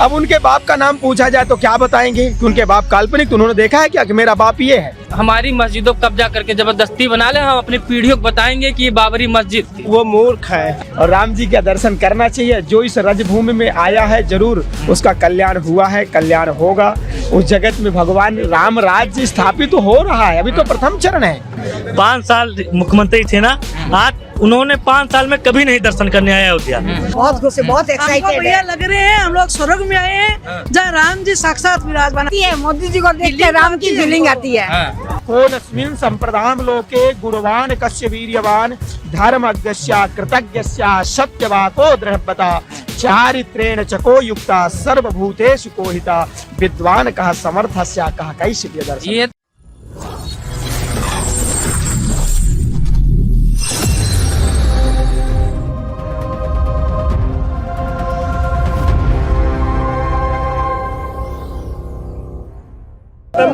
अब उनके बाप का नाम पूछा जाए तो क्या बताएंगे कि उनके बाप काल्पनिक? तो उन्होंने देखा है क्या कि मेरा बाप ये है? हमारी मस्जिदों को कब्जा करके जबरदस्ती बना ले, हम अपनी पीढ़ियों को बताएंगे कि ये बाबरी मस्जिद थी। वो मूर्ख है और राम जी का दर्शन करना चाहिए। जो इस रजभूमि में आया है जरूर उसका कल्याण हुआ है, कल्याण होगा। उस जगत में भगवान राम राज्य स्थापित तो हो रहा है, अभी तो प्रथम चरण है। 5 साल मुख्यमंत्री थे ना, आज उन्होंने 5 साल में कभी नहीं दर्शन करने आया अयोध्या। बहुत खुश है, बहुत एक्साइटेड बढ़िया लग रहे हैं। हम लोग स्वर्ग में आए हैं जहाँ राम जी साक्षात विराजमान है। मोदी जी को देख के राम की फीलिंग आती है। कोनस्मिन् संप्रदाम लोके गुणवान कस्य वीर्यवान धर्मज्ञस्य कृतज्ञस्य सत्यवाको दृढ़व्रता चारित्रेण चको युक्ता सर्वभूतेषु कोहिता विद्वान कः समर्थस्य कः कैशिप्य दर्शन।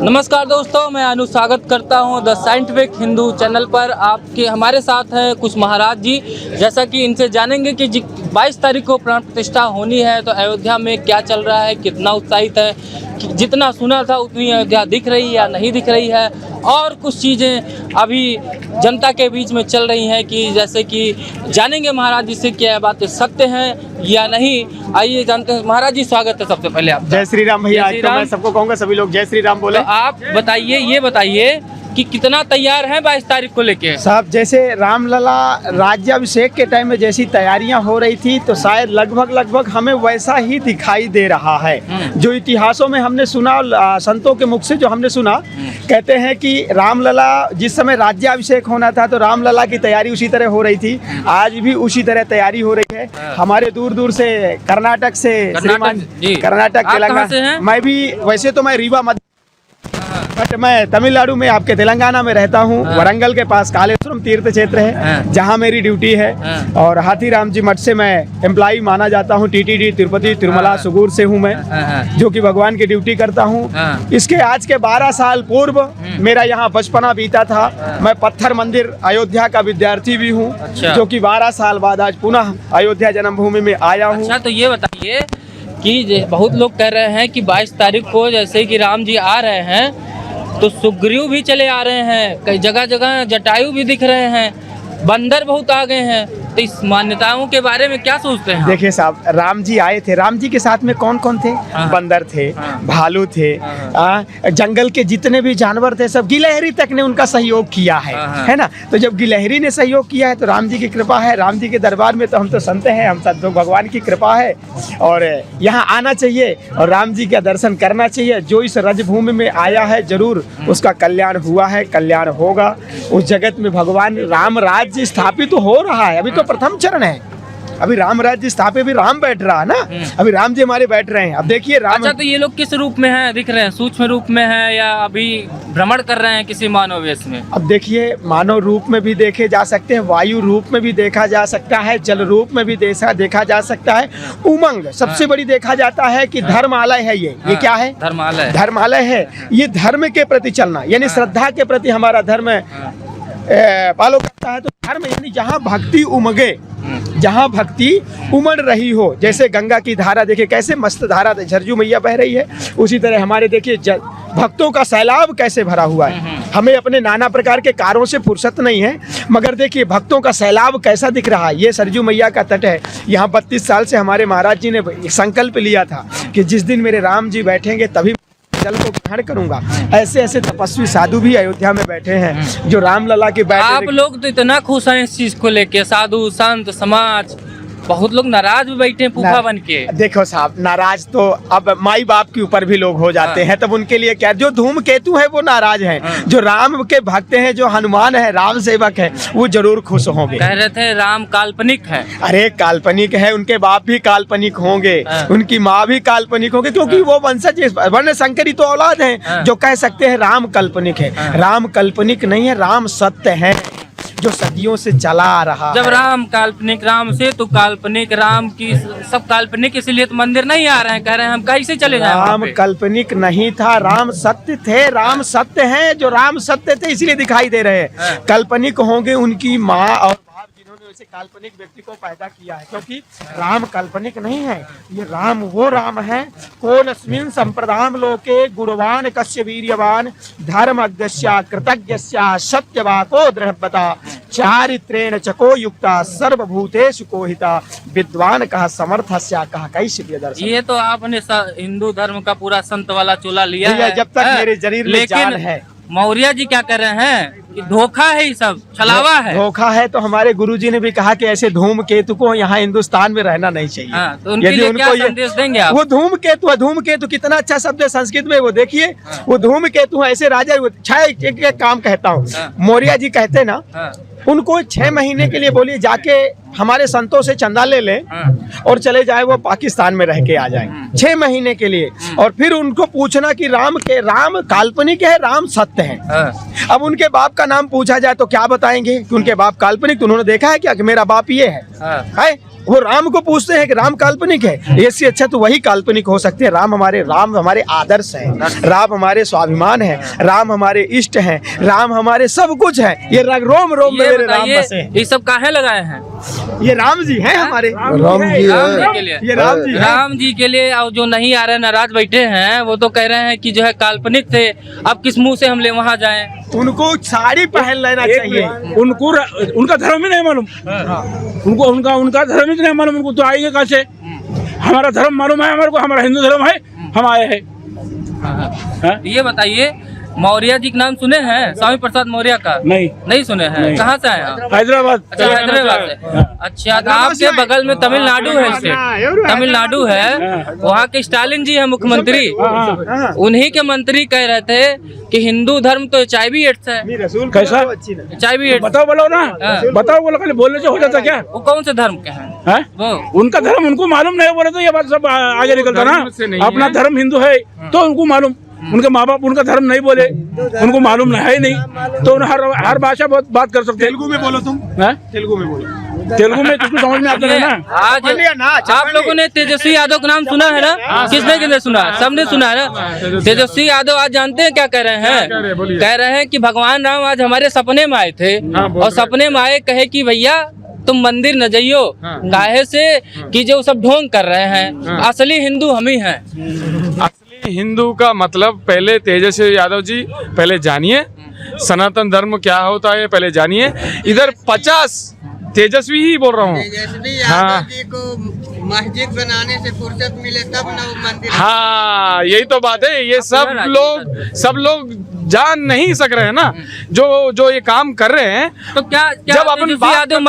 नमस्कार दोस्तों, मैं अनु स्वागत करता हूं द साइंटिफिक हिंदू चैनल पर। आपके हमारे साथ हैं कुछ महाराज जी। जैसा कि इनसे जानेंगे कि 22 तारीख को प्राण प्रतिष्ठा होनी है, तो अयोध्या में क्या चल रहा है, कितना उत्साहित है, जितना सुना था उतनी अयोध्या दिख रही है या नहीं दिख रही है, और कुछ चीज़ें अभी जनता के बीच में चल रही हैं कि जैसे कि जानेंगे महाराज जी से क्या बातें सत्य हैं या नहीं। आइए जानते हैं। महाराज जी स्वागत है सबसे पहले आप। जय श्री राम भैया। आज तो मैं सबको कहूँगा सभी लोग जय श्री राम बोले। तो आप बताइए, ये बताइए कि कितना तैयार है 22 तारीख को लेके? साहब, जैसे रामलला राज्याभिषेक के टाइम में जैसी तैयारियां हो रही थी तो शायद लगभग हमें वैसा ही दिखाई दे रहा है। जो इतिहासों में हमने सुना, संतों के मुख से जो हमने सुना, कहते हैं कि रामलला जिस समय राज्याभिषेक होना था तो रामलला की तैयारी उसी तरह हो रही थी। आज भी उसी तरह तैयारी हो रही है। हमारे दूर दूर से कर्नाटक से, कर्नाटक तेलंगाना, मैं भी वैसे तो मैं रीवा बट मैं तमिलनाडु में आपके तेलंगाना में रहता हूँ। वरंगल के पास कालेश्वरम तीर्थ क्षेत्र है जहाँ मेरी ड्यूटी है। और हाथीराम जी मठ से मैं एम्प्लॉई माना जाता हूँ। टीटीडी तिरुपति तिरुमला सुगूर से हूँ मैं, जो कि भगवान की ड्यूटी करता हूँ। इसके आज के 12 साल पूर्व मेरा यहाँ बचपना बीता था। मैं पत्थर मंदिर अयोध्या का विद्यार्थी भी हूँ। जो कि 12 साल बाद आज पुनः अयोध्या जन्मभूमि में आया हूँ। अच्छा, तो ये बताइए कि बहुत लोग कह रहे हैं कि 22 तारीख को जैसे कि राम जी आ रहे हैं तो सुग्रीव भी चले आ रहे हैं, कई जगह जगह जटायु भी दिख रहे हैं, बंदर बहुत आ गए हैं। तो इस मान्यताओं के बारे में क्या सोचते हैं? देखिए साहब, राम जी आए थे, राम जी के साथ में कौन कौन थे? बंदर थे, भालू थे, जंगल के जितने भी जानवर थे सब, गिलहरी तक ने उनका सहयोग किया है ना। तो जब गिलहरी ने सहयोग किया है तो राम जी की कृपा है। राम जी के दरबार में तो हम तो संत हैं, हम संतों भगवान की कृपा है और यहाँ आना चाहिए और राम जी का दर्शन करना चाहिए। जो इस रजभूमि में आया है जरूर उसका कल्याण हुआ है, कल्याण होगा। उस जगत में भगवान राम राज्य स्थापित तो हो रहा है, अभी तो प्रथम चरण है। अभी राम राज्य स्थापित, अभी राम बैठ रहा है ना, अभी राम जी हमारे बैठ रहे हैं। अब देखिए राम। अच्छा, तो ये लोग किस रूप में हैं, दिख रहे हैं? सूक्ष्म रूप में है या अभी भ्रमण कर रहे हैं किसी मानव वेश में? अब देखिए, मानव रूप में भी देखे जा सकते हैं, वायु रूप में भी देखा जा सकता है, जल रूप में भी देखा जा सकता है। उमंग सबसे बड़ी देखा जाता है कि धर्मालय है। ये क्या है? धर्मालय। धर्मालय है। ये धर्म के प्रति चलना, यानी श्रद्धा के प्रति हमारा धर्म फॉलो करता है। तो धर्म यानी जहाँ भक्ति उमगे, जहाँ भक्ति उमड़ रही हो। जैसे गंगा की धारा देखिए कैसे मस्त धारा झरझू मैया बह रही है, उसी तरह हमारे देखिए भक्तों का सैलाब कैसे भरा हुआ है। हमें अपने नाना प्रकार के कार्यों से फुर्सत नहीं है, मगर देखिए भक्तों का सैलाब कैसा दिख रहा है। ये सरजू मैया का तट है। यहाँ 32 साल से हमारे महाराज जी ने संकल्प लिया था कि जिस दिन मेरे राम जी बैठेंगे तभी जल को ग्रहण करूंगा। ऐसे ऐसे तपस्वी साधु भी अयोध्या में बैठे हैं जो रामलला के बैठे। आप लोग तो इतना खुश हैं इस चीज को लेके, साधु संत समाज, बहुत लोग नाराज भी बैठे हैं फूफा बन के। देखो साहब, नाराज तो अब माई बाप के ऊपर भी लोग हो जाते हैं, तब उनके लिए क्या। जो धूमकेतु है वो नाराज हैं, जो राम के भक्त हैं, जो हनुमान है, राम सेवक है, वो जरूर खुश होंगे। कह रहे थे राम काल्पनिक है। अरे काल्पनिक है, उनके बाप भी काल्पनिक होंगे, उनकी माँ भी काल्पनिक होंगे, क्योंकि वो वंशज वर्ण संकरी तो औलाद हैं। जो कह सकते हैं राम काल्पनिक है, राम काल्पनिक नहीं है, राम सत्य है जो सदियों से चला आ रहा। जब राम काल्पनिक, राम से तो काल्पनिक, राम की सब काल्पनिक, इसलिए तो मंदिर नहीं आ रहे हैं। कह रहे हैं हम कैसे चले जाएं? राम काल्पनिक नहीं था, राम सत्य थे, राम सत्य हैं। जो राम सत्य थे इसलिए दिखाई दे रहे हैं। काल्पनिक होंगे उनकी माँ और बाप जिन्होंने ऐसे काल्पनिक व्यक्ति को पैदा किया है, क्योंकि राम काल्पनिक नहीं है, ये राम वो राम है। कोनस्मिन् संप्रदान लोके गुणवान कस्य वीर्यवान धर्मज्ञस्य कृतज्ञस्य सत्यवाको दृढ़व्रता चारित्रेण चको युक्ता सर्वभूतेषु कोहिता विद्वान कहा समर्थस्य कहा कैसे दर्शन। ये तो आपने हिंदू धर्म का पूरा संत वाला चोला लिया है, जब तक मेरे शरीर में जान है। मौर्य जी क्या कर रहे हैं कि धोखा है, ये सब छलावा है, धोखा है। तो हमारे गुरुजी ने भी कहा कि ऐसे धूमकेतु को यहाँ हिंदुस्तान में रहना नहीं चाहिए। हाँ, तो उनके लिए क्या संदेश देंगे आप? वो धूमकेतु है, धूमकेतु कितना अच्छा शब्द है संस्कृत में, वो देखिए। वो धूमकेतु है, ऐसे राजा एक काम कहता हूँ, मौर्य जी कहते ना, उनको 6 महीने के लिए बोलिए जाके हमारे संतों से चंदा ले ले और चले जाए, वो पाकिस्तान में रह के आ जाए 6 महीने के लिए। और फिर उनको पूछना कि राम काल्पनिक है, राम सत्य है। अब उनके बाप का नाम पूछा जाए तो क्या बताएंगे कि उनके बाप काल्पनिक? तो उन्होंने देखा है क्या कि मेरा बाप ये है? वो राम को पूछते हैं कि राम काल्पनिक है, इससे अच्छा तो वही काल्पनिक हो सकते हैं। राम हमारे आदर्श है, राम हमारे स्वाभिमान है, राम हमारे इष्ट हैं, राम हमारे सब कुछ है। ये रोम रोम में मेरे राम बसे हैं। ये सब काहे लगाए हैं? ये राम जी हैं हमारे, राम जी के लिए, ये राम जी के लिए। और जो नहीं आ रहे, नाराज बैठे हैं, वो तो कह रहे हैं कि जो है काल्पनिक थे, अब किस मुंह से हम ले वहाँ जाएं? उनको साड़ी पहन लेना चाहिए। उनको उनका धर्म ही नहीं मालूम, उनका धर्म ही नहीं मालूम। उनको तो आएंगे कहाँ से? हमारा धर्म मालूम है हमारे को, हमारा हिंदू धर्म है, हम आए हैं। ये बताइए, मौर्य जी का नाम सुने हैं? स्वामी प्रसाद मौर्य का नहीं सुने हैं? कहाँ से आए आप? हैदराबाद। अच्छा, हैदराबाद से। अच्छा, तो आपके बगल में तमिलनाडु है, तमिलनाडु है, वहाँ के स्टालिन जी है मुख्यमंत्री। उन्हीं के मंत्री कह रहे थे कि हिंदू धर्म तो HIV एड्स है। कैसा HIV एड्स? बताओ, बोलो ना, बताओ, बोलो, खाली बोलने से हो जाता क्या? वो कौन से धर्म के हैं? वो उनका धर्म उनको मालूम नहीं, बोले तो ये बात सब आगे निकलता ना। अपना धर्म हिंदू है तो उनको मालूम, उनके माँ बाप उनका धर्म नहीं बोले, उनको मालूम है ही नहीं, तो हर भाषा बात कर सकते। तेलुगु में बोलो, तुम तेलुगु में बोलो, तेलुगु में तुमको समझ में आता है ना। आज आप लोगों ने तेजस्वी यादव का नाम सुना है ना? किसने सुना? सबने सुना है ना। तेजस्वी यादव आज जानते हैं क्या कह रहे हैं? कह रहे हैं कि भगवान राम आज हमारे सपने में आए थे, और सपने में आए कहे कि भैया तुम मंदिर न जाइयो, काहे से कि जो सब ढोंग कर रहे हैं, असली हिंदू हम ही हैं। हिंदू का मतलब पहले तेजस्वी यादव जी पहले जानिए, सनातन धर्म क्या होता है पहले जानिए। इधर 50 तेजस्वी ही बोल रहा हूँ। तेजस्वी यादव जी को मस्जिद बनाने से फुर्सत मिले तब ना वो मंदिर। हाँ, यही तो बात है। ये सब लोग जान नहीं सक रहे हैं ना, जो ये काम कर रहे हैं। तो क्या जब अपन यादव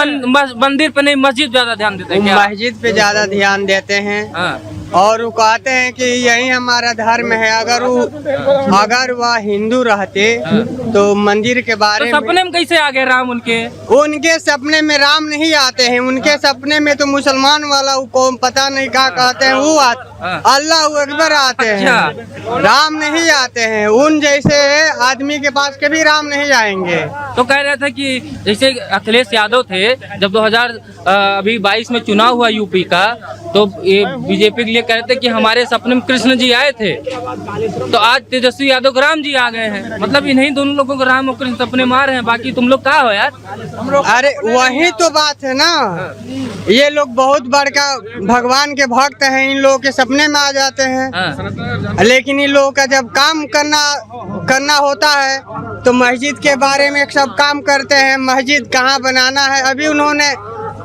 मंदिर पे नहीं मस्जिद ज्यादा ध्यान देते हैं? मस्जिद पे ज्यादा ध्यान देते हैं, और वो कहते हैं कि यही हमारा धर्म है। अगर वह हिंदू रहते तो मंदिर के बारे में सपने में कैसे आ गए राम? उनके सपने में राम नहीं आते हैं, उनके सपने में तो मुसलमान वाला कौन पता नहीं क्या कहते हैं, वो अल्लाह अकबर आते हैं, राम नहीं आते हैं। उन जैसे आदमी के पास कभी राम नहीं आएंगे। तो कह रहे थे कि जैसे अखिलेश यादव थे, जब 2022 में चुनाव हुआ यूपी का, तो ये बीजेपी के लिए कह रहे थे कि हमारे सपने में कृष्ण जी आए थे, तो आज तेजस्वी यादव को राम जी आ गए हैं। मतलब इन्हीं दोनों लोगों को राम और कृष्ण सपने में आ रहे हैं, बाकी तुम लोग कहाँ हो यार? अरे वही तो बात है ना, ये लोग बहुत बड़का भगवान के भक्त हैं, इन लोगों के सपने में आ जाते हैं। लेकिन इन लोगों का जब काम करना होता है तो मस्जिद के बारे में सब काम करते हैं। मस्जिद कहाँ बनाना है, अभी उन्होंने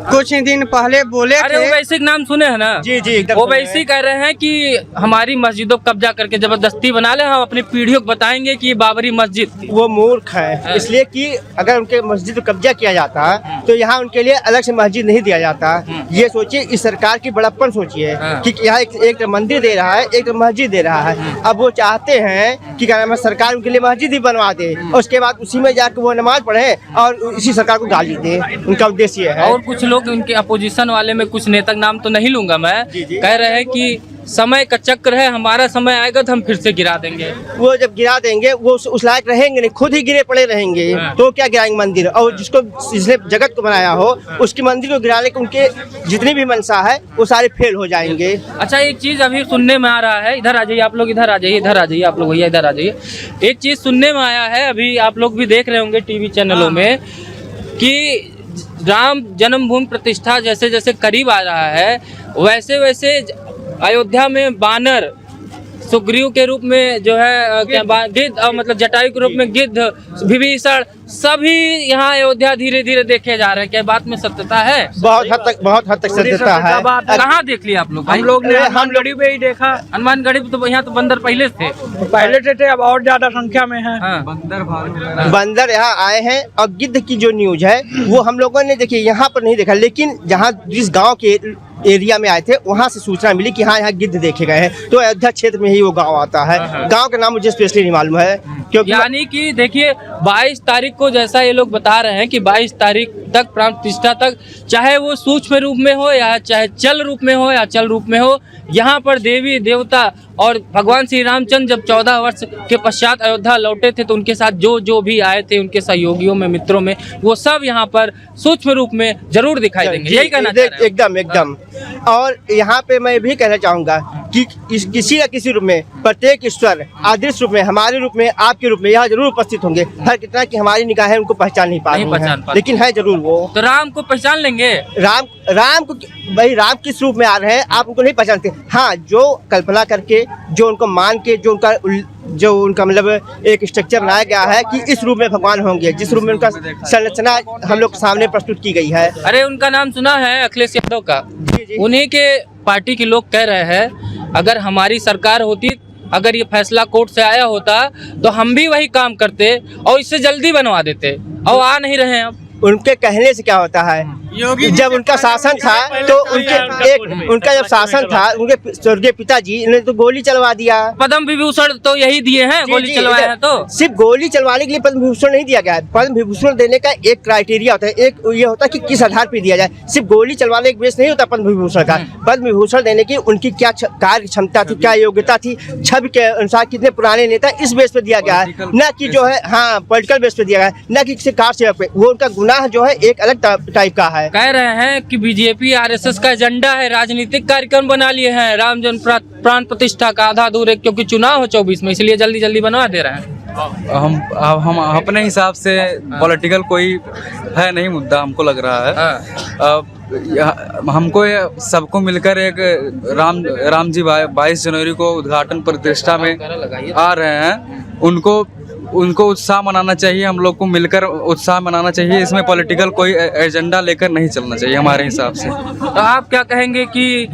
कुछ ही दिन पहले बोले थे। ओवैसी नाम सुने हैं ना? जी, ओवैसी कह रहे हैं कि हमारी मस्जिदों को कब्जा करके जबरदस्ती बना ले, हम अपनी पीढ़ियों को बताएंगे कि ये बाबरी मस्जिद। वो मूर्ख है, इसलिए कि अगर उनके मस्जिद को कब्जा किया जाता तो यहाँ उनके लिए अलग से मस्जिद नहीं दिया जाता। ये सोचिए, इस सरकार की बड़प्पन सोचिए कि यहाँ एक मंदिर दे रहा है, एक मस्जिद दे रहा है। अब वो चाहते हैं कि क्या नाम है, सरकार उनके लिए मस्जिद ही बनवा दे और उसके बाद उसी में जाकर वो नमाज पढ़े और इसी सरकार को गाली दे। उनका उद्देश्य है। और कुछ लोग उनके अपोजिशन वाले में, कुछ नेता नाम तो नहीं लूंगा मैं, कह रहे हैं कि समय का चक्र है, हमारा समय आएगा तो हम फिर से गिरा देंगे। वो जब गिरा देंगे वो उस लायक रहेंगे नहीं, खुद ही गिरे पड़े रहेंगे। तो क्या गिराएंगे मंदिर? और जिसको जिसने जगत को बनाया हो उसकी मंदिर को गिराने के उनके जितनी भी मनसा है वो सारे फेल हो जाएंगे। अच्छा, एक चीज अभी सुनने में आ रहा है, इधर आ जाइए आप लोग, इधर आ जाइए, इधर आ जाइए आप लोग, भैया इधर आ जाइए। एक चीज सुनने में आया है, अभी आप लोग भी देख रहे होंगे टीवी चैनलों में, कि राम जन्मभूमि प्रतिष्ठा जैसे जैसे करीब आ रहा है वैसे वैसे अयोध्या में बानर सुग्रीव के रूप में जो है गिद्ध और मतलब जटायु के रूप में गिद्ध विभीषण सभी यहाँ अयोध्या धीरे धीरे देखे जा रहे हैं। क्या बात में सत्यता है? बहुत हद तक सत्यता है। कहाँ देख लिया आप लोग? हम लोग ने हनुमानगढ़ी पे ही देखा। हनुमानगढ़ी पे तो यहाँ तो बंदर पहले थे, थे अब और ज्यादा संख्या में है। हाँ। बंदर यहाँ आए हैं और गिद्ध की जो न्यूज है वो हम लोगों ने देखी, यहाँ पर नहीं देखा, लेकिन जहाँ जिस गांव के एरिया में आए थे वहाँ से सूचना मिली कि हाँ यहाँ गिद्ध देखे गए हैं। तो अयोध्या क्षेत्र में ही वो गांव आता है। गांव का नाम मुझे स्पेशली नहीं मालूम है, क्योंकि यानी कि देखिए 22 तारीख को जैसा ये लोग बता रहे हैं कि 22 तारीख तक प्राण प्रतिष्ठा तक, चाहे वो सूक्ष्म रूप में हो या चाहे चल रूप में हो या चल रूप में हो, यहाँ पर देवी देवता और भगवान श्री रामचंद्र जब 14 वर्ष के पश्चात अयोध्या लौटे थे तो उनके साथ जो भी आए थे उनके सहयोगियों में, मित्रों में, वो सब यहाँ पर सूक्ष्म रूप में जरूर दिखाई देंगे। यही कहना चाह रहे हैं? एकदम। और यहाँ पे मैं भी कहना चाहूँगा कि किसी न किसी रूप में प्रत्येक ईश्वर आदर्श रूप में, हमारे रूप में, आपके रूप में यहाँ जरूर उपस्थित होंगे। हर कितना कि हमारी निगाहें उनको पहचान नहीं पा रही हैं, लेकिन है जरूर वो। तो राम को पहचान लेंगे? राम को भाई राम किस रूप में आ रहे हैं आप उनको नहीं पहचानते। हाँ, जो कल्पना करके, जो उनको मान के, जो उनका मतलब एक स्ट्रक्चर बनाया गया है कि इस रूप में भगवान होंगे, जिस रूप में उनका संरचना हम लोग सामने प्रस्तुत की गई है। अरे उनका नाम सुना है अखिलेश यादव का? उन्हीं के पार्टी के लोग कह रहे हैं अगर हमारी सरकार होती, अगर ये फैसला कोर्ट से आया होता तो हम भी वही काम करते और इससे जल्दी बनवा देते, और आ नहीं रहे हैं। अब उनके कहने से क्या होता है, जब उनका शासन था तो उनका जब शासन था उनके स्वर्गीय पिताजी ने तो गोली चलवा दिया। पद्म विभूषण तो यही दिए हैं, गोली चलवाए हैं। तो सिर्फ गोली चलवाने के लिए पद्म विभूषण नहीं दिया गया है। पद्म विभूषण देने का एक क्राइटेरिया होता है, एक ये होता है कि किस आधार पर दिया जाए। सिर्फ गोली चलवाने एक बेस नहीं होता पद्म विभूषण का। पद्म विभूषण देने की उनकी क्या कार्य क्षमता थी, क्या योग्यता थी, छवि के अनुसार कितने पुराने नेता, इस बेस पे दिया गया है, न कि जो है हाँ पॉलिटिकल बेस पे दिया गया है, न कि किसी कार सेवक पे। वो उनका गुनाह जो है एक अलग टाइप का है। कह रहे हैं कि बीजेपी आरएसएस का एजेंडा है, राजनीतिक कार्यक्रम बना लिए हैं राम जन्म प्राण प्रतिष्ठा का आधा अधूरे, क्योंकि चुनाव हो 24 में, इसलिए जल्दी जल्दी बनवा दे रहे हैं। हम अपने हिसाब से पॉलिटिकल कोई है नहीं मुद्दा, हमको लग रहा है। हमको सबको मिलकर एक राम जी 22 जनवरी को उद्घाटन प्रतिष्ठा में आ रहे हैं, उनको उत्साह मनाना चाहिए। हम लोग को मिलकर उत्साह मनाना चाहिए। इसमें पॉलिटिकल कोई एजेंडा लेकर नहीं चलना चाहिए हमारे हिसाब से। तो आप क्या कहेंगे कि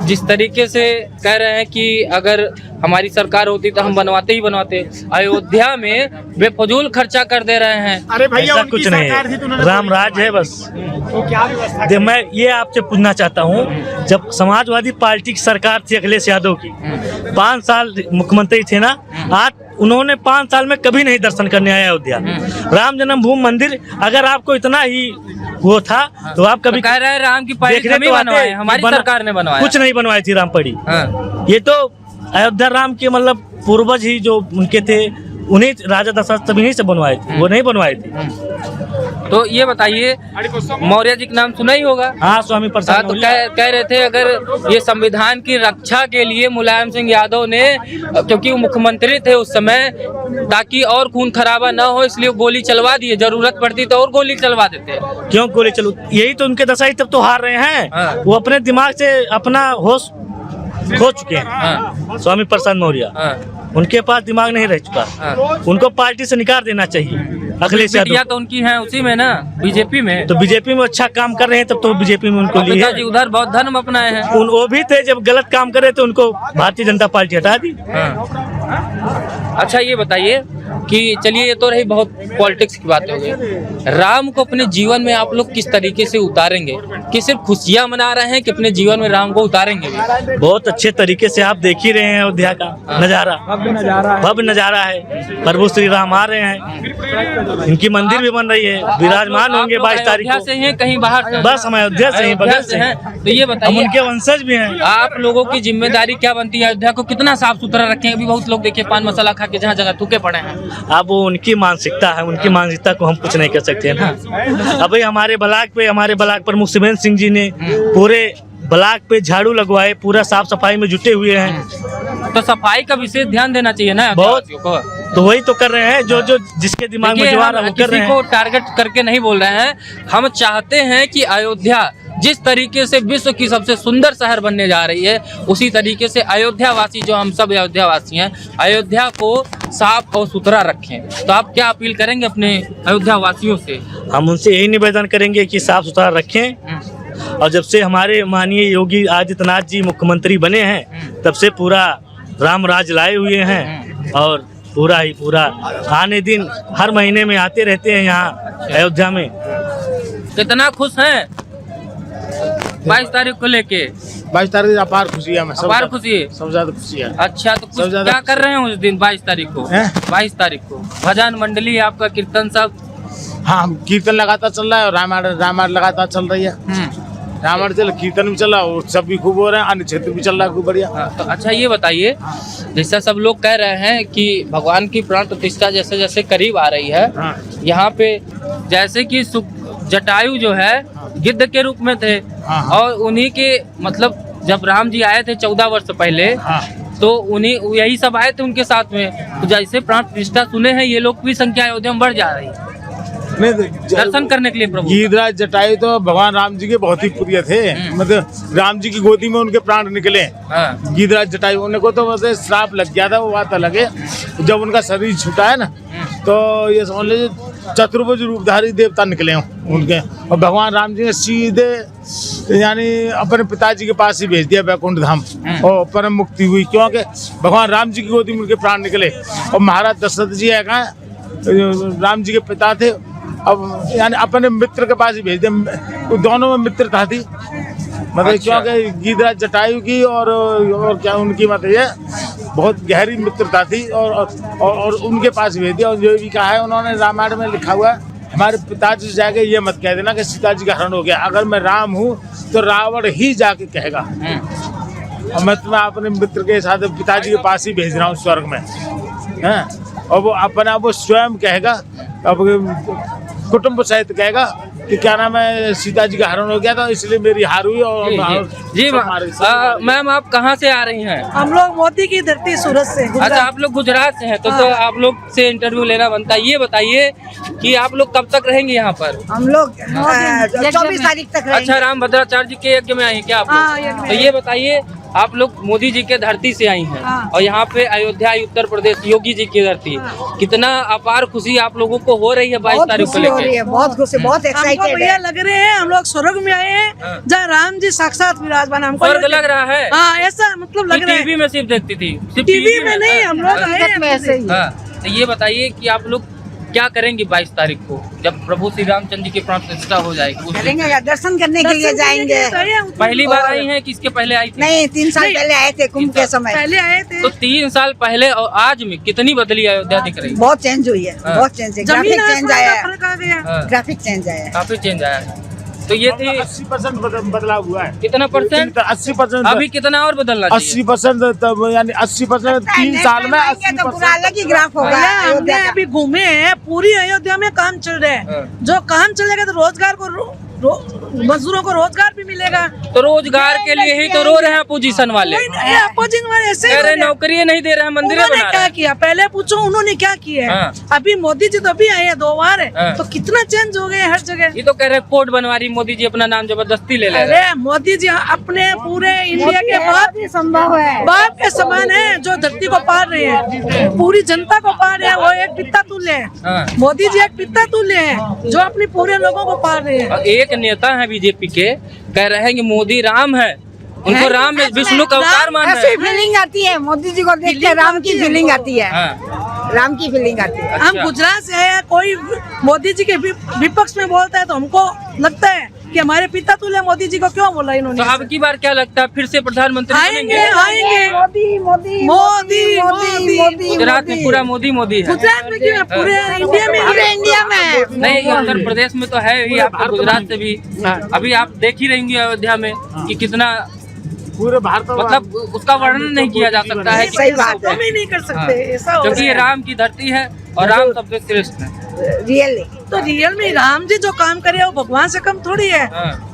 जिस तरीके से कह रहे हैं कि अगर हमारी सरकार होती तो हम बनवाते ही बनवाते, अयोध्या में बेफजूल खर्चा कर दे रहे हैं? अरे भैया कुछ नहीं है, राम राज है बस। तो मैं ये आपसे पूछना चाहता हूँ, जब समाजवादी पार्टी की सरकार थी अखिलेश यादव की, 5 साल मुख्यमंत्री थे ना, आज उन्होंने 5 साल में कभी नहीं दर्शन करने आया अयोध्या। राम जन्मभूमि मंदिर अगर आपको इतना ही वो था तो आप कभी कह रहे हैं राम की पड़ी हम ही बनवाए, हमारी सरकार ने बनवाया? कुछ नहीं बनवाई थी राम पड़ी। ये तो अयोध्या राम के मतलब पूर्वज ही जो उनके थे, उन्हीं राजा दशरथ तभी से बनवाए थे, वो नहीं बनवाए थे। तो ये बताइए, मौर्य जी का नाम सुना ही होगा? हाँ, स्वामी प्रसाद। तो कह रहे थे अगर ये संविधान की रक्षा के लिए मुलायम सिंह यादव ने, क्योंकि वो मुख्यमंत्री थे उस समय, ताकि और खून खराबा न हो इसलिए गोली चलवा दिए, जरूरत पड़ती तो और गोली चलवा देते। क्यों गोली चलो? यही तो उनके दशा ही तब तो हार रहे हैं। वो अपने दिमाग से अपना होश खो चुके हैं। स्वामी प्रसाद मौर्य, उनके पास दिमाग नहीं रह चुका। उनको पार्टी से निकाल देना चाहिए। अखिलेश यादव तो उनकी है उसी में ना, बीजेपी में। तो बीजेपी में अच्छा काम कर रहे हैं तब तो बीजेपी में उनको लिए जी उधर बहुत धर्म अपनाए हैं। वो भी थे, जब गलत काम करे तो उनको भारतीय जनता पार्टी हटा दी। अच्छा ये बताइए कि चलिए ये तो रही बहुत पॉलिटिक्स की बात हो गई, राम को अपने जीवन में आप लोग किस तरीके से उतारेंगे? कि सिर्फ खुशियां मना रहे हैं कि अपने जीवन में राम को उतारेंगे? बहुत अच्छे तरीके से आप देख ही रहे हैं अयोध्या का नजारा, भव्य नजारा है। प्रभु श्री राम आ रहे हैं, इनकी मंदिर भी बन रही है, विराजमान होंगे 22 तारीख को। से हैं कहीं बाहर से? बस हम अयोध्या से हैं, बगल से हैं। तो ये बताइए, उनके वंशज भी हैं। आप लोगों की जिम्मेदारी क्या बनती है? अयोध्या को कितना साफ सुथरा रखें? अभी बहुत लोग देखिए पान मसाला खा के जहाँ जगह थूके पड़े हैं। अब वो उनकी मानसिकता है, उनकी मानसिकता को हम कुछ नहीं कर सकते हैं ना। अभी हमारे ब्लॉक पर प्रमुख शिवेंद्र सिंह जी ने पूरे ब्लॉक पे झाड़ू लगवाए, पूरा साफ सफाई में जुटे हुए हैं। तो सफाई का विशेष ध्यान देना चाहिए ना बहुत, अयोध्यावासियों को। तो वही तो कर रहे हैं, जो जो जिसके दिमाग में जो आ रहा है वो कर रहे किसी को हैं। टारगेट करके नहीं बोल रहे हैं, हम चाहते हैं कि अयोध्या जिस तरीके से विश्व की सबसे सुंदर शहर बनने जा रही है, उसी तरीके से अयोध्यावासी, जो हम सब अयोध्यावासी हैं, अयोध्या को साफ और सुथरा रखें। तो आप क्या अपील करेंगे अपने अयोध्यावासियों से? हम उनसे यही निवेदन करेंगे कि साफ सुथरा रखें। और जब से हमारे माननीय योगी आदित्यनाथ जी मुख्यमंत्री बने हैं, तब से पूरा राम राज लाए हुए हैं और पूरा आने दिन हर महीने में आते रहते हैं यहाँ अयोध्या में। कितना खुश हैं 22 तारीख को लेके? 22 तारीख अपार खुशी है, अपार खुशी है, सबसे ज्यादा खुशी है। अच्छा, तो कुछ क्या कर रहे हैं उस दिन 22 तारीख को? 22 तारीख को भजन मंडली है आपका, कीर्तन सब? हाँ, कीर्तन लगातार चल रहा है और रामायण लगातार चल रही है। रामायण चल, कीर्तन भी चल रहा है और सब भी खूब हो रहे हैं, अन्य क्षेत्र भी चल रहा है खूब बढ़िया। तो अच्छा ये बताइए, जैसा सब लोग कह रहे हैं कि भगवान की प्राण प्रतिष्ठा जैसे जैसे करीब आ रही है, यहाँ पे जैसे कि जटायु जो है गिद्ध के रूप में थे, और उन्हीं के मतलब जब राम जी आए थे 14 वर्ष पहले, तो उन्हीं यही सब आए थे उनके साथ में। तो जैसे प्राण प्रतिष्ठा सुने हैं, ये लोग की संख्या अयोध्या में बढ़ जा रही है दर्शन करने के लिए प्रभु। गिरिराज जटायु तो भगवान राम जी के बहुत ही प्रिय थे, मतलब राम जी की गोदी में उनके प्राण निकले। गिरिराज जटायु उन्हें को तो वैसे श्राप लग गया था, वो बात अलग है। जब उनका शरीर छूटा है ना, तो ये समझ लीजिए चतुर्भुज रूपधारी देवता निकले उनके, और भगवान राम जी ने सीधे यानी अपने पिताजी के पास ही भेज दिया वैकुंठ धाम, और परम मुक्ति हुई, क्योंकि भगवान राम जी की गोदी में उनके प्राण निकले। और महाराज दशरथ जी है कहाँ, राम जी के पिता थे, अब यानी अपने मित्र के पास ही भेज दिया। दोनों में मित्रता थी, मतलब क्योंकि गिरिराज जटायु की और क्या उनकी मतलब ये बहुत गहरी मित्रता थी, और उनके पास भेज दिया। और जो भी कहा है उन्होंने रामायण में लिखा हुआ है, हमारे पिताजी से जाके ये मत कह देना कि सीता जी का हरण हो गया। अगर मैं राम हूँ तो रावण ही जाके कहेगा, और मैं तुम्हें अपने मित्र के साथ पिताजी के पास ही भेज रहा हूँ स्वर्ग में, है। और वो अपना वो स्वयं कहेगा, अब कुटुंब सहित कहेगा कि क्या नाम है, सीता जी का हरण हो गया था इसलिए मेरी हार हुई। और जी मैम, आप कहाँ से आ रही हैं? हम लोग मोदी की धरती सूरत से। अच्छा, आप लोग गुजरात से हैं, तो आप लोग से इंटरव्यू लेना बनता है। ये बताइए कि आप लोग कब तक रहेंगे यहाँ पर? हम लोग 24 तारीख तक रहेंगे। अच्छा, राम भद्राचार्य जी के यज्ञ में आई क्या आप लोग? तो ये बताइए, आप लोग मोदी जी के धरती से आई हैं, और यहाँ पे अयोध्या उत्तर प्रदेश योगी जी की धरती, कितना अपार खुशी आप लोगों को हो रही है 22 तारीख को लेकर? बहुत खुशी, बहुत एक्साइटेड भैया लग रहे हैं हम लोग स्वर्ग में आए हैं, जहाँ राम जी साक्षात विराजमान। हमको स्वर्ग लग रहा है? हाँ, ऐसा मतलब लग रहा है। टीवी में सिर्फ देखती थी, टीवी में नहीं, हम लोग आए हैं। तो ये बताइए कि आप लोग क्या करेंगे 22 तारीख को, जब प्रभु श्री रामचंद्र जी की प्राण प्रतिष्ठा हो जाएगी? करेंगे, दर्शन करने के लिए जाएंगे। पहली बार आई हैं कि इसके पहले आई थी? नहीं, 3 साल पहले आए थे, कुंभ के समय पहले आए थे। तो 3 साल पहले और आज में कितनी बदली अयोध्या दिख रही है? बहुत चेंज हुई है, बहुत चेंज है। ग्राफिक चेंज आया है, ग्राफिक चेंज आया है, काफी चेंज आया है। तो ये थी 80% बदलाव हुआ है। कितना परसेंट? 80%। अभी कितना और बदलना चाहिए? 80%, यानी 80% 3 साल में 80%। अलग ही ग्राफ होगा। हमने अभी घूमे हैं, पूरी अयोध्या में काम चल रहा है। जो काम चलेगा तो रोजगार को मजदूरों को रोजगार भी मिलेगा। तो रोजगार के लिए ही तो रो रहे हैं अपोजिशन वाले। अपोजिशन वाले ऐसे कह रहे नौकरी नहीं दे रहे हैं, मंदिर उन्होंने क्या किया? पहले पूछो उन्होंने क्या किया है। अभी मोदी जी तो अभी आए हैं 2 बार है, तो कितना चेंज हो गए हर जगह। ये तो कह रहे कोर्ट बनवा रही मोदी जी, अपना नाम जबरदस्ती ले ले रहे हैं। मोदी जी अपने पूरे इंडिया के बाप के समान है, जो धरती को पार रहे हैं, पूरी जनता को पार रहे हैं। वो एक पिता तुल्य है, मोदी जी एक पिता तुल्य है, जो अपने पूरे लोगों को पार रहे हैं। एक नेता है बीजेपी के, कह रहे हैं कि मोदी राम है, उनको राम में विष्णु का अवतार मान रहे हैं। फीलिंग आती है मोदी जी को देख के, राम की फीलिंग आती है, राम की फीलिंग आती है। हम गुजरात से आए, कोई मोदी जी के विपक्ष में बोलता है तो हमको लगता है कि हमारे पिता तुल्य मोदी जी को क्यों बोला इन्होंने। तो अब की बार क्या लगता है, फिर से प्रधानमंत्री आएंगे? आएंगे मोदी मोदी मोदी मोदी मोदी। गुजरात में पूरा मोदी मोदी है। गुजरात में क्यों, पूरे इंडिया में, पूरे इंडिया में नहीं, उत्तर प्रदेश में तो है ही, आपको गुजरात से भी। अभी आप देख ही रहेंगे अयोध्या में कि कितना पूरे भारत, मतलब उसका वर्णन नहीं किया जा सकता है। सही बात है, नहीं कर सकते ऐसा, क्योंकि ये राम की धरती है और राम सबसे श्रेष्ठ है। रियली तो रियल में राम जी जो काम करे वो भगवान से कम थोड़ी है,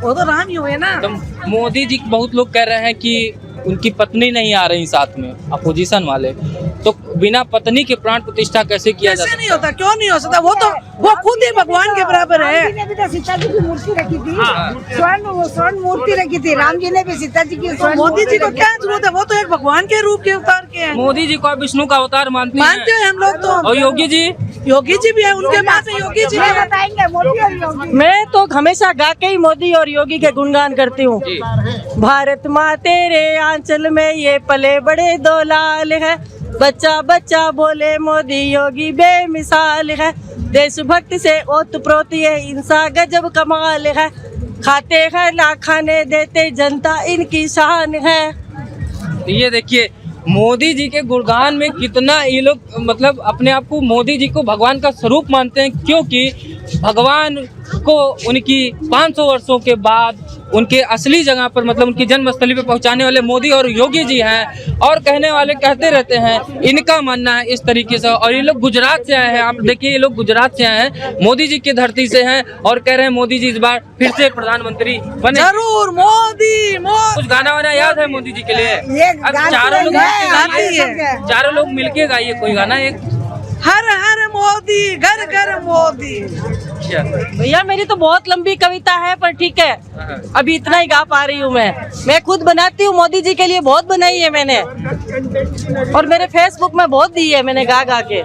वो तो राम ही हुए ना। तो मोदी जी, बहुत लोग कह रहे हैं कि उनकी पत्नी नहीं आ रही साथ में, अपोजिशन वाले, तो बिना पत्नी के प्राण प्रतिष्ठा कैसे किया जाता? कैसे नहीं होता, क्यों नहीं हो सकता? वो खुद ही भगवान के बराबर है। राम जी ने भी तो सीता जी की मूर्ति रखी थी, स्वर्ण मूर्ति रखी थी। राम जी ने भी सीता जी की स्वर्ण। मोदी जी को क्या जरूरत है? वो तो एक भगवान के रूप के अवतार के हैं। मोदी जी को आप विष्णु का अवतार मानते हैं हम लोग तो। और योगी जी भी है, उनके पास योगी जी है। बताएंगे मोदी और योगी। मैं तो हमेशा गा के ही मोदी और योगी के गुणगान करती हूँ। भारत माँ तेरे आंचल में ये पले बड़े दो लाल है, बच्चा बच्चा बोले मोदी योगी बेमिसाल है, देशभक्ति से ओतप्रोत ये इंसान गजब कमाल है, खाते हैं ना खाने देते जनता इनकी शान है। ये देखिए मोदी जी के गुणगान में कितना ये लोग मतलब अपने आप को मोदी जी को भगवान का स्वरूप मानते हैं, क्योंकि भगवान को उनकी 500 वर्षों के बाद उनके असली जगह पर मतलब उनकी जन्मस्थली पे पहुंचाने वाले मोदी और योगी जी हैं। और कहने वाले कहते रहते हैं, इनका मानना है इस तरीके से। और ये लोग गुजरात से आए हैं, आप देखिए ये लोग गुजरात से आए हैं, मोदी जी की धरती से हैं और कह रहे हैं मोदी जी इस बार फिर से प्रधानमंत्री बने। जरूर मोदी कुछ गाना वाना याद है मोदी जी के लिए? चारों लोग मिलके गाइए कोई गाना एक। हर हर मोदी, घर घर मोदी। भैया मेरी तो बहुत लंबी कविता है, पर ठीक है अभी इतना ही गा पा रही हूँ। मैं खुद बनाती हूँ, मोदी जी के लिए बहुत बनाई है मैंने, और मेरे फेसबुक में बहुत दी है मैंने गा गा के।